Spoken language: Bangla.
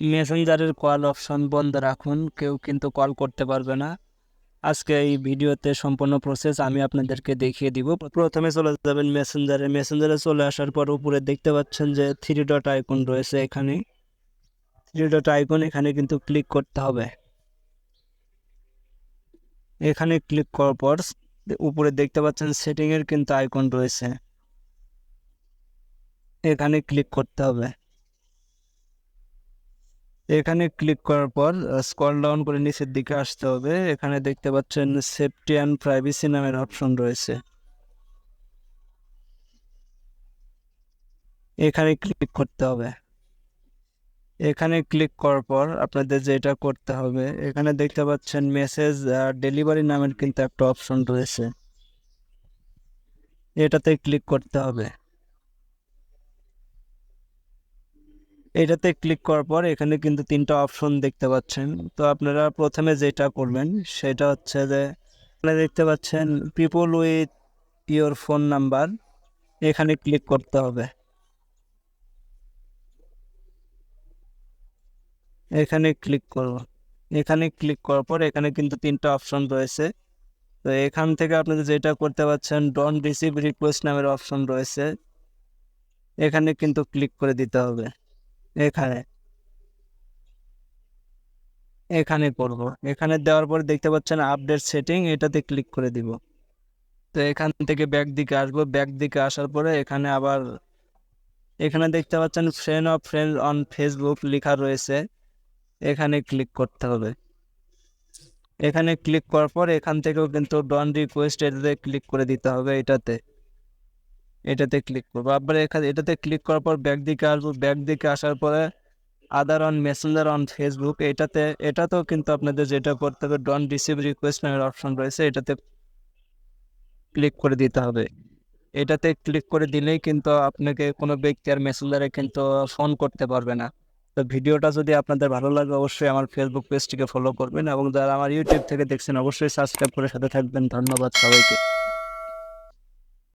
মেসেঞ্জারের কল অপশন বন্ধ রাখুন, কেউ কিন্তু কল করতে পারবে না। আজকে এই ভিডিওতে সম্পূর্ণ প্রসেস আমি আপনাদেরকে দেখিয়ে দিব। প্রথমে চলে যাবেন মেসেঞ্জারে। মেসেঞ্জারে চলে আসার পর উপরে দেখতে পাচ্ছেন যে থ্রি ডট আইকন রয়েছে, এখানে থ্রি ডট আইকন এখানে কিন্তু ক্লিক করতে হবে। এখানে ক্লিক করার পর উপরে দেখতে পাচ্ছেন সেটিং এর কিন্তু আইকন রয়েছে, এখানে ক্লিক করতে হবে। এখানে ক্লিক করার পর স্ক্রল ডাউন করে নিচের দিকে আসতে হবে। এখানে দেখতে পাচ্ছেন সেফটি অ্যান্ড প্রাইভেসি নামের অপশন রয়েছে, এখানে ক্লিক করতে হবে। এখানে ক্লিক করার পর আপনাদের যেটা করতে হবে, এখানে দেখতে পাচ্ছেন মেসেজ ডেলিভারি নামের কিন্তু একটা অপশন রয়েছে, এটাতে ক্লিক করতে হবে। এটাতে ক্লিক করার পর এখানে কিন্তু তিনটা অপশন দেখতে পাচ্ছেন। তো আপনারা প্রথমে যেটা করবেন সেটা হচ্ছে যে এখানে দেখতে পাচ্ছেন people with your phone number, এখানে ক্লিক করতে হবে। এখানে ক্লিক করব। এখানে ক্লিক করার পর এখানে কিন্তু তিনটা অপশন রয়েছে। তো এখান থেকে আপনাদের যেটা করতে পারছেন ডোন্ট রিসিভ রিকোয়েস্ট নামের অপশন রয়েছে, এখানে কিন্তু ক্লিক করে দিতে হবে। এখানে এখানে করব। এখানে দেওয়ার পর দেখতে পাচ্ছেন আপডেট সেটিং, এটাতে ক্লিক করে দিব। তো এখান থেকে ব্যাক দিকে আসবো। ব্যাক দিকে আসার পরে এখানে আবার এখানে দেখতে পাচ্ছেন friend of friend on Facebook লেখা রয়েছে, এখানে ক্লিক করতে হবে। এখানে ক্লিক করার পর এখান থেকেও কিন্তু ডন রিকোয়েস্ট এটাতে ক্লিক করে দিতে হবে। এটাতে ক্লিক করবো। আবার এখানে এটাতে ক্লিক করার পর ব্যাক দিকে আসবো। ব্যাক দিকে আসার পরে আদার অন মেসেঞ্জার অন ফেসবুক, এটাতেও কিন্তু আপনাদের যেটা করতে হবে ডন রিসিভ রিকোয়েস্ট নামের অপশন রয়েছে, এটাতে ক্লিক করে দিতে হবে। এটাতে ক্লিক করে দিলেই কিন্তু আপনাকে কোনো ব্যক্তি আর মেসেঞ্জারে কিন্তু ফোন করতে পারবে না। তো ভিডিওটা যদি আপনাদের ভালো লাগে অবশ্যই আমার ফেসবুক পেজটিকে ফলো করবেন, এবং যারা আমার ইউটিউব থেকে দেখছেন অবশ্যই সাবস্ক্রাইব করে সাথে থাকবেন। ধন্যবাদ সবাইকে।